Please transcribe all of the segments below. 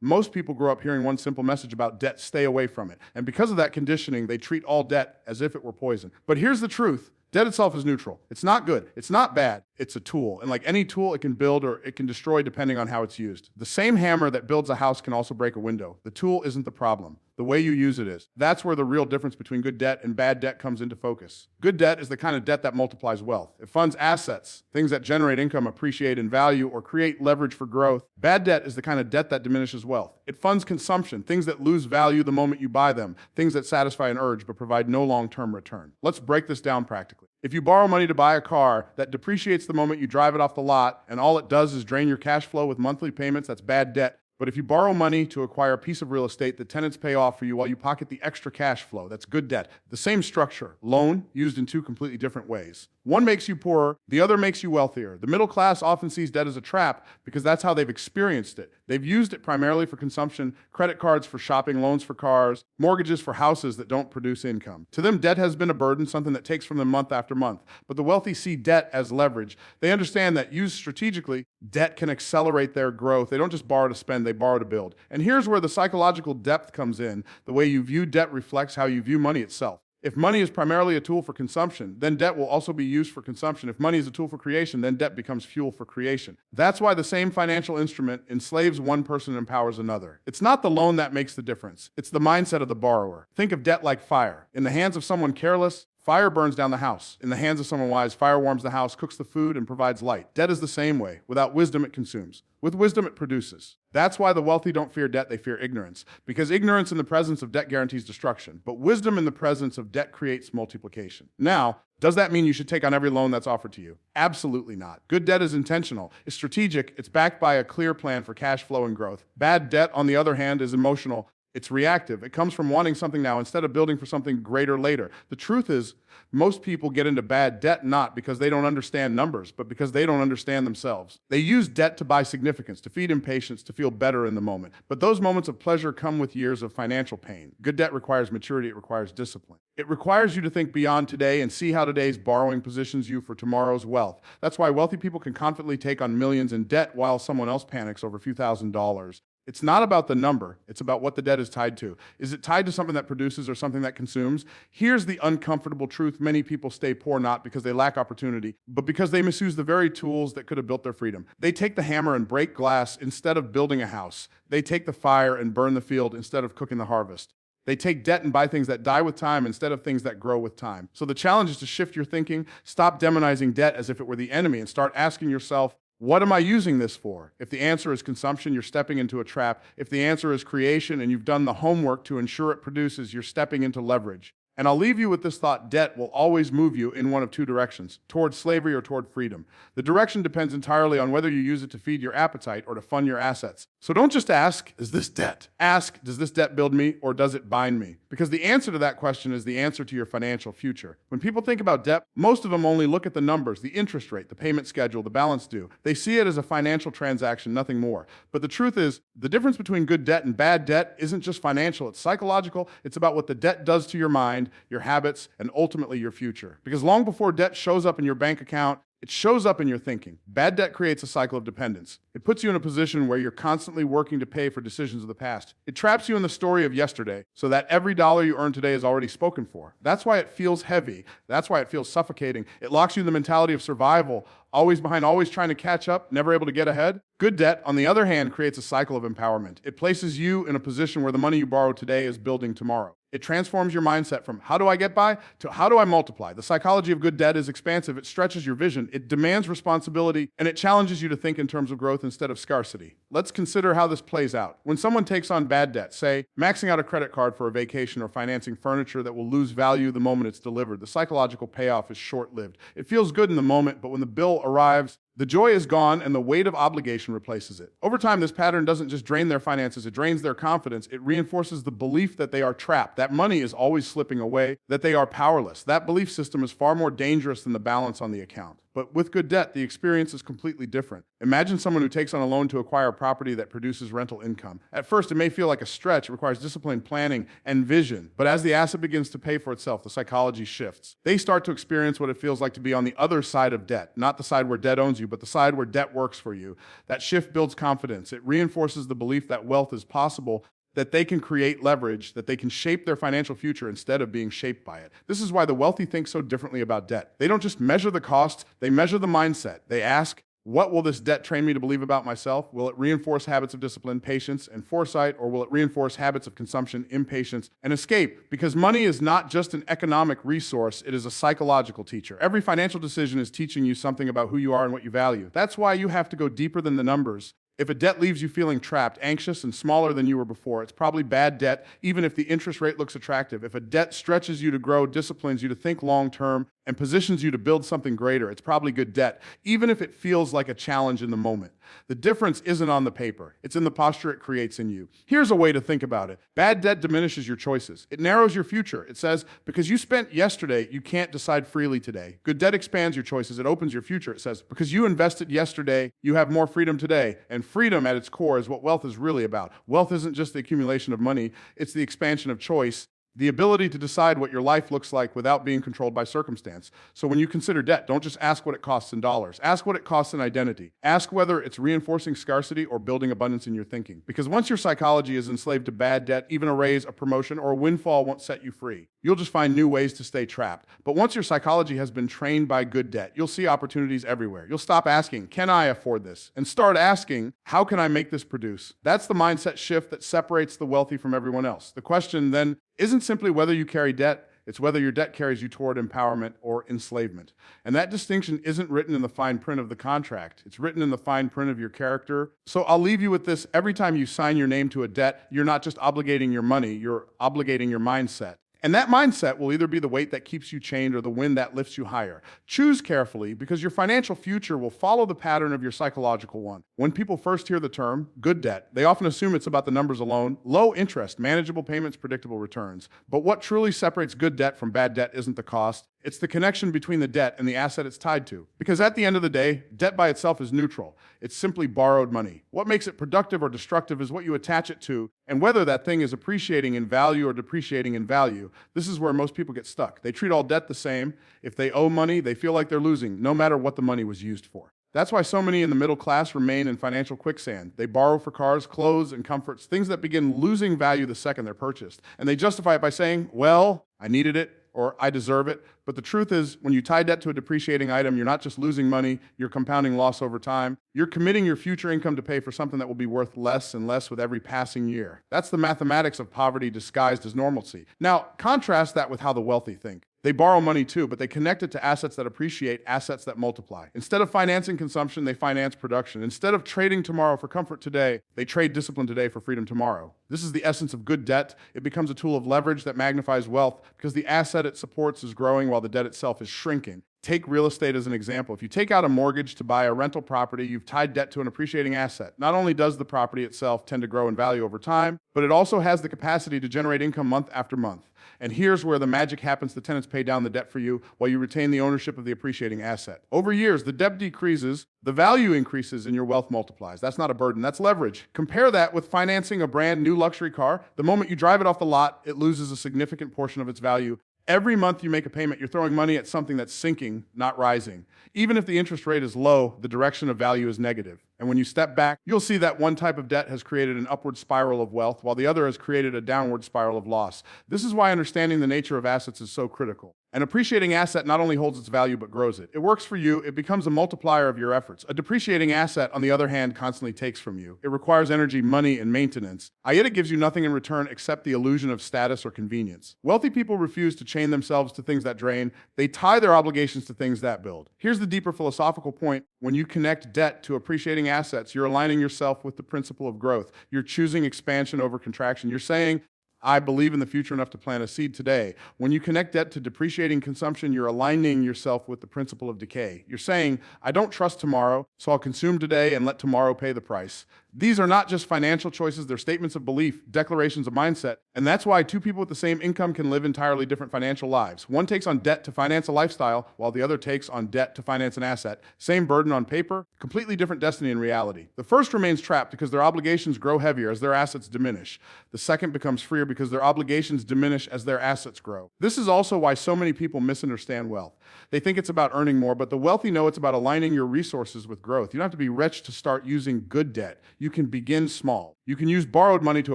Most people grow up hearing one simple message about debt: stay away from it. And because of that conditioning, they treat all debt as if it were poison. But here's the truth. Debt itself is neutral. It's not good. It's not bad. It's a tool. And like any tool, it can build or it can destroy depending on how it's used. The same hammer that builds a house can also break a window. The tool isn't the problem. The way you use it is. That's where the real difference between good debt and bad debt comes into focus. Good debt is the kind of debt that multiplies wealth. It funds assets, things that generate income, appreciate in value, or create leverage for growth. Bad debt is the kind of debt that diminishes wealth. It funds consumption, things that lose value the moment you buy them, things that satisfy an urge but provide no long-term return. Let's break this down practically. If you borrow money to buy a car that depreciates the moment you drive it off the lot, and all it does is drain your cash flow with monthly payments, that's bad debt. But if you borrow money to acquire a piece of real estate that tenants pay off for you while you pocket the extra cash flow, that's good debt. The same structure, loan, used in two completely different ways. One makes you poorer, the other makes you wealthier. The middle class often sees debt as a trap because that's how they've experienced it. They've used it primarily for consumption, credit cards for shopping, loans for cars, mortgages for houses that don't produce income. To them, debt has been a burden, something that takes from them month after month. But the wealthy see debt as leverage. They understand that used strategically, debt can accelerate their growth. They don't just borrow to spend, they borrow to build. And here's where the psychological depth comes in. The way you view debt reflects how you view money itself. If money is primarily a tool for consumption, then debt will also be used for consumption. If money is a tool for creation, then debt becomes fuel for creation. That's why the same financial instrument enslaves one person and empowers another. It's not the loan that makes the difference. It's the mindset of the borrower. Think of debt like fire. In the hands of someone careless, fire burns down the house. In the hands of someone wise, fire warms the house, cooks the food, and provides light. Debt is the same way. Without wisdom, it consumes. With wisdom, it produces. That's why the wealthy don't fear debt, they fear ignorance. Because ignorance in the presence of debt guarantees destruction. But wisdom in the presence of debt creates multiplication. Now, does that mean you should take on every loan that's offered to you? Absolutely not. Good debt is intentional. It's strategic. It's backed by a clear plan for cash flow and growth. Bad debt, on the other hand, is emotional. It's reactive. It comes from wanting something now instead of building for something greater later. The truth is, most people get into bad debt not because they don't understand numbers, but because they don't understand themselves. They use debt to buy significance, to feed impatience, to feel better in the moment. But those moments of pleasure come with years of financial pain. Good debt requires maturity. It requires discipline. It requires you to think beyond today and see how today's borrowing positions you for tomorrow's wealth. That's why wealthy people can confidently take on millions in debt while someone else panics over a few $1,000s. It's not about the number. It's about what the debt is tied to. Is it tied to something that produces or something that consumes? Here's the uncomfortable truth. Many people stay poor not because they lack opportunity, but because they misuse the very tools that could have built their freedom. They take the hammer and break glass instead of building a house. They take the fire and burn the field instead of cooking the harvest. They take debt and buy things that die with time instead of things that grow with time. So the challenge is to shift your thinking, stop demonizing debt as if it were the enemy, and start asking yourself, what am I using this for? If the answer is consumption, you're stepping into a trap. If the answer is creation and you've done the homework to ensure it produces, you're stepping into leverage. And I'll leave you with this thought: debt will always move you in one of two directions, toward slavery or toward freedom. The direction depends entirely on whether you use it to feed your appetite or to fund your assets. So don't just ask, is this debt? Ask, does this debt build me or does it bind me? Because the answer to that question is the answer to your financial future. When people think about debt, most of them only look at the numbers, the interest rate, the payment schedule, the balance due. They see it as a financial transaction, nothing more. But the truth is, the difference between good debt and bad debt isn't just financial, it's psychological. It's about what the debt does to your mind, your habits, and ultimately your future. Because long before debt shows up in your bank account, it shows up in your thinking. Bad debt creates a cycle of dependence. It puts you in a position where you're constantly working to pay for decisions of the past. It traps you in the story of yesterday so that every dollar you earn today is already spoken for. That's why it feels heavy. That's why it feels suffocating. It locks you in the mentality of survival, always behind, always trying to catch up, never able to get ahead. Good debt, on the other hand, creates a cycle of empowerment. It places you in a position where the money you borrow today is building tomorrow. It transforms your mindset from how do I get by to how do I multiply. The psychology of good debt is expansive. It stretches your vision. It demands responsibility, and it challenges you to think in terms of growth instead of scarcity. Let's consider how this plays out. When someone takes on bad debt, say maxing out a credit card for a vacation or financing furniture that will lose value the moment it's delivered, the psychological payoff is short-lived. It feels good in the moment, but when the bill arrives, the joy is gone and the weight of obligation replaces it. Over time, this pattern doesn't just drain their finances, it drains their confidence. It reinforces the belief that they are trapped, that money is always slipping away, that they are powerless. That belief system is far more dangerous than the balance on the account. But with good debt, the experience is completely different. Imagine someone who takes on a loan to acquire a property that produces rental income. At first, it may feel like a stretch. It requires discipline, planning, and vision. But as the asset begins to pay for itself, the psychology shifts. They start to experience what it feels like to be on the other side of debt, not the side where debt owns you, but the side where debt works for you. That shift builds confidence. It reinforces the belief that wealth is possible, that they can create leverage, that they can shape their financial future instead of being shaped by it. This is why the wealthy think so differently about debt. They don't just measure the costs, they measure the mindset. They ask, what will this debt train me to believe about myself? Will it reinforce habits of discipline, patience, and foresight, or will it reinforce habits of consumption, impatience, and escape? Because money is not just an economic resource, it is a psychological teacher. Every financial decision is teaching you something about who you are and what you value. That's why you have to go deeper than the numbers. If a debt leaves you feeling trapped, anxious, and smaller than you were before, it's probably bad debt, even if the interest rate looks attractive. If a debt stretches you to grow, disciplines you to think long-term, and positions you to build something greater, it's probably good debt, even if it feels like a challenge in the moment. The difference isn't on the paper. It's in the posture it creates in you. Here's a way to think about it. Bad debt diminishes your choices. It narrows your future. It says, because you spent yesterday, you can't decide freely today. Good debt expands your choices. It opens your future. It says, because you invested yesterday, you have more freedom today. And freedom at its core is what wealth is really about. Wealth isn't just the accumulation of money. It's the expansion of choice. The ability to decide what your life looks like without being controlled by circumstance. So when you consider debt, don't just ask what it costs in dollars. Ask what it costs in identity. Ask whether it's reinforcing scarcity or building abundance in your thinking. Because once your psychology is enslaved to bad debt, even a raise, a promotion, or a windfall won't set you free. You'll just find new ways to stay trapped. But once your psychology has been trained by good debt, you'll see opportunities everywhere. You'll stop asking, can I afford this? And start asking, how can I make this produce? That's the mindset shift that separates the wealthy from everyone else. The question then isn't simply whether you carry debt, it's whether your debt carries you toward empowerment or enslavement. And that distinction isn't written in the fine print of the contract. It's written in the fine print of your character. So I'll leave you with this. Every time you sign your name to a debt, you're not just obligating your money, you're obligating your mindset. And that mindset will either be the weight that keeps you chained or the wind that lifts you higher. Choose carefully because your financial future will follow the pattern of your psychological one. When people first hear the term good debt, they often assume it's about the numbers alone, low interest, manageable payments, predictable returns. But what truly separates good debt from bad debt isn't the cost. It's the connection between the debt and the asset it's tied to. Because at the end of the day, debt by itself is neutral. It's simply borrowed money. What makes it productive or destructive is what you attach it to, and whether that thing is appreciating in value or depreciating in value. This is where most people get stuck. They treat all debt the same. If they owe money, they feel like they're losing, no matter what the money was used for. That's why so many in the middle class remain in financial quicksand. They borrow for cars, clothes, and comforts, things that begin losing value the second they're purchased. And they justify it by saying, well, I needed it, or I deserve it. But the truth is, when you tie debt to a depreciating item, you're not just losing money, you're compounding loss over time. You're committing your future income to pay for something that will be worth less and less with every passing year. That's the mathematics of poverty disguised as normalcy. Now, contrast that with how the wealthy think. They borrow money too, but they connect it to assets that appreciate, assets that multiply. Instead of financing consumption, they finance production. Instead of trading tomorrow for comfort today, they trade discipline today for freedom tomorrow. This is the essence of good debt. It becomes a tool of leverage that magnifies wealth because the asset it supports is growing while the debt itself is shrinking. Take real estate as an example. If you take out a mortgage to buy a rental property, you've tied debt to an appreciating asset. Not only does the property itself tend to grow in value over time, but it also has the capacity to generate income month after month. And here's where the magic happens. The tenants pay down the debt for you while you retain the ownership of the appreciating asset. Over years, the debt decreases, the value increases, and your wealth multiplies. That's not a burden, that's leverage. Compare that with financing a brand new luxury car. The moment you drive it off the lot, it loses a significant portion of its value. Every month you make a payment, you're throwing money at something that's sinking, not rising. Even if the interest rate is low, the direction of value is negative. And when you step back, you'll see that one type of debt has created an upward spiral of wealth, while the other has created a downward spiral of loss. This is why understanding the nature of assets is so critical. An appreciating asset not only holds its value, but grows it. It works for you. It becomes a multiplier of your efforts. A depreciating asset, on the other hand, constantly takes from you. It requires energy, money, and maintenance. Yet it gives you nothing in return except the illusion of status or convenience. Wealthy people refuse to chain themselves to things that drain. They tie their obligations to things that build. Here's the deeper philosophical point. When you connect debt to appreciating assets, you're aligning yourself with the principle of growth. You're choosing expansion over contraction. You're saying, I believe in the future enough to plant a seed today. When you connect debt to depreciating consumption, you're aligning yourself with the principle of decay. You're saying, I don't trust tomorrow, so I'll consume today and let tomorrow pay the price. These are not just financial choices, they're statements of belief, declarations of mindset. And that's why two people with the same income can live entirely different financial lives. One takes on debt to finance a lifestyle, while the other takes on debt to finance an asset. Same burden on paper, completely different destiny in reality. The first remains trapped because their obligations grow heavier as their assets diminish. The second becomes freer because their obligations diminish as their assets grow. This is also why so many people misunderstand wealth. They think it's about earning more, but the wealthy know it's about aligning your resources with growth. You don't have to be rich to start using good debt. You can begin small. You can use borrowed money to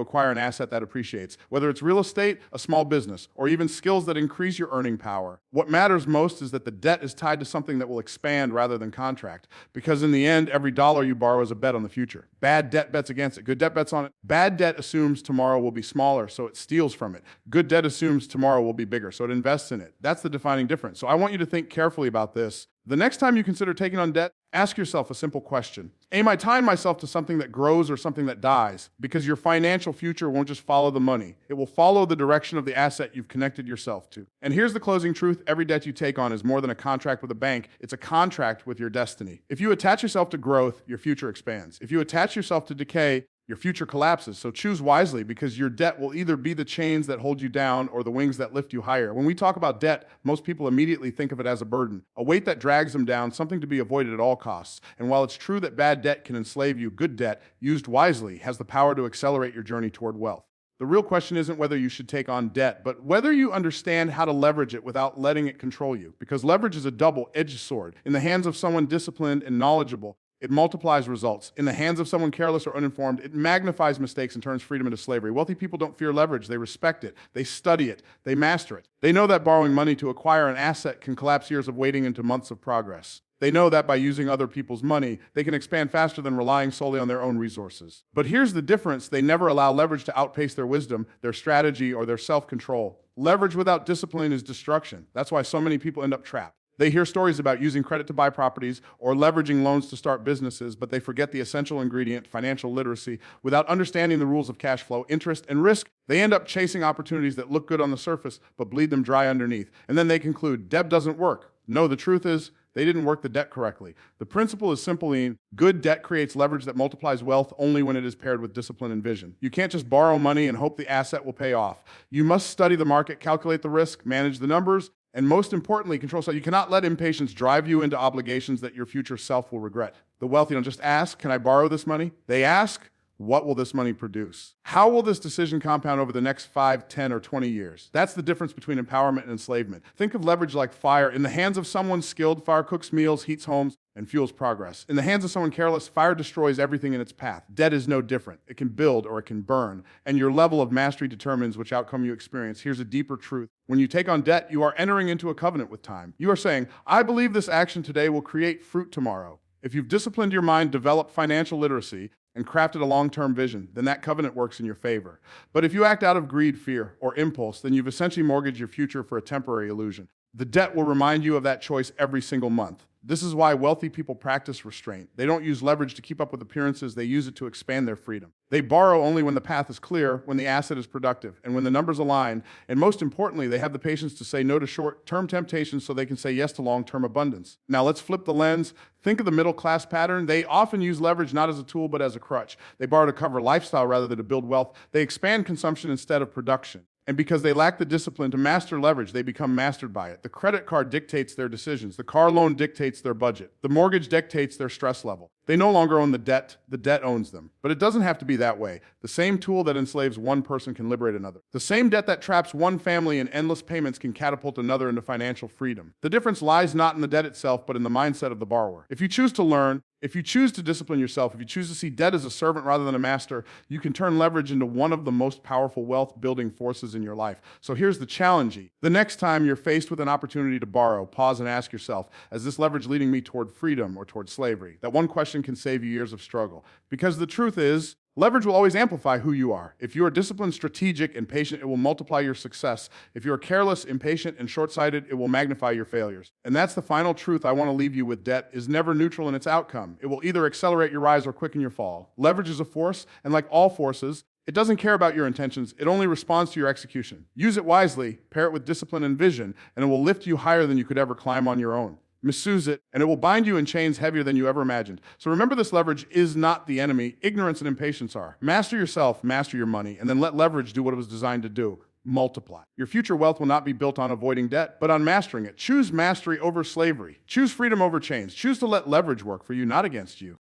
acquire an asset that appreciates, whether it's real estate, a small business, or even skills that increase your earning power. What matters most is that the debt is tied to something that will expand rather than contract, because in the end, every dollar you borrow is a bet on the future. Bad debt bets against it. Good debt bets on it. Bad debt assumes tomorrow will be smaller, so it steals from it. Good debt assumes tomorrow will be bigger, so it invests in it. That's the defining difference. So I want you to think carefully about this. The next time you consider taking on debt, ask yourself a simple question. Am I tying myself to something that grows or something that dies? Because your financial future won't just follow the money. It will follow the direction of the asset you've connected yourself to. And here's the closing truth. Every debt you take on is more than a contract with a bank. It's a contract with your destiny. If you attach yourself to growth, your future expands. If you attach yourself to decay, your future collapses. So choose wisely, because your debt will either be the chains that hold you down or the wings that lift you higher. When we talk about debt, most people immediately think of it as a burden, a weight that drags them down, something to be avoided at all costs. And while it's true that bad debt can enslave you, good debt, used wisely, has the power to accelerate your journey toward wealth. The real question isn't whether you should take on debt, but whether you understand how to leverage it without letting it control you. Because leverage is a double-edged sword. In the hands of someone disciplined and knowledgeable, it multiplies results. In the hands of someone careless or uninformed, it magnifies mistakes and turns freedom into slavery. Wealthy people don't fear leverage. They respect it. They study it. They master it. They know that borrowing money to acquire an asset can collapse years of waiting into months of progress. They know that by using other people's money, they can expand faster than relying solely on their own resources. But here's the difference. They never allow leverage to outpace their wisdom, their strategy, or their self-control. Leverage without discipline is destruction. That's why so many people end up trapped. They hear stories about using credit to buy properties or leveraging loans to start businesses, but they forget the essential ingredient, financial literacy. Without understanding the rules of cash flow, interest, and risk, they end up chasing opportunities that look good on the surface, but bleed them dry underneath. And then they conclude, debt doesn't work. No, the truth is, they didn't work the debt correctly. The principle is simply, good debt creates leverage that multiplies wealth only when it is paired with discipline and vision. You can't just borrow money and hope the asset will pay off. You must study the market, calculate the risk, manage the numbers, and most importantly, control. So you cannot let impatience drive you into obligations that your future self will regret. The wealthy don't just ask, can I borrow this money? They ask, what will this money produce? How will this decision compound over the next 5, 10, or 20 years? That's the difference between empowerment and enslavement. Think of leverage like fire. In the hands of someone skilled, fire cooks meals, heats homes, and fuels progress. In the hands of someone careless, fire destroys everything in its path. Debt is no different. It can build or it can burn. And your level of mastery determines which outcome you experience. Here's a deeper truth. When you take on debt, you are entering into a covenant with time. You are saying, I believe this action today will create fruit tomorrow. If you've disciplined your mind, developed financial literacy, and crafted a long-term vision, then that covenant works in your favor. But if you act out of greed, fear, or impulse, then you've essentially mortgaged your future for a temporary illusion. The debt will remind you of that choice every single month. This is why wealthy people practice restraint. They don't use leverage to keep up with appearances. They use it to expand their freedom. They borrow only when the path is clear, when the asset is productive, and when the numbers align. And most importantly, they have the patience to say no to short-term temptations so they can say yes to long-term abundance. Now let's flip the lens. Think of the middle-class pattern. They often use leverage not as a tool, but as a crutch. They borrow to cover lifestyle rather than to build wealth. They expand consumption instead of production. And because they lack the discipline to master leverage, they become mastered by it. The credit card dictates their decisions. The car loan dictates their budget. The mortgage dictates their stress level. They no longer own the debt owns them. But it doesn't have to be that way. The same tool that enslaves one person can liberate another. The same debt that traps one family in endless payments can catapult another into financial freedom. The difference lies not in the debt itself, but in the mindset of the borrower. If you choose to learn, if you choose to discipline yourself, if you choose to see debt as a servant rather than a master, you can turn leverage into one of the most powerful wealth-building forces in your life. So here's the challenge. The next time you're faced with an opportunity to borrow, pause and ask yourself, is this leverage leading me toward freedom or toward slavery? That one question can save you years of struggle. Because the truth is, leverage will always amplify who you are. If you are disciplined, strategic, and patient, it will multiply your success. If you are careless, impatient, and short-sighted, it will magnify your failures. And that's the final truth I want to leave you with. Debt is never neutral in its outcome. It will either accelerate your rise or quicken your fall. Leverage is a force, and like all forces, it doesn't care about your intentions. It only responds to your execution. Use it wisely, pair it with discipline and vision, and it will lift you higher than you could ever climb on your own. misuse it, and it will bind you in chains heavier than you ever imagined. So remember, this leverage is not the enemy. Ignorance and impatience are. Master yourself, master your money, and then let leverage do what it was designed to do. Multiply. Your future wealth will not be built on avoiding debt, but on mastering it. Choose mastery over slavery. Choose freedom over chains. Choose to let leverage work for you, not against you.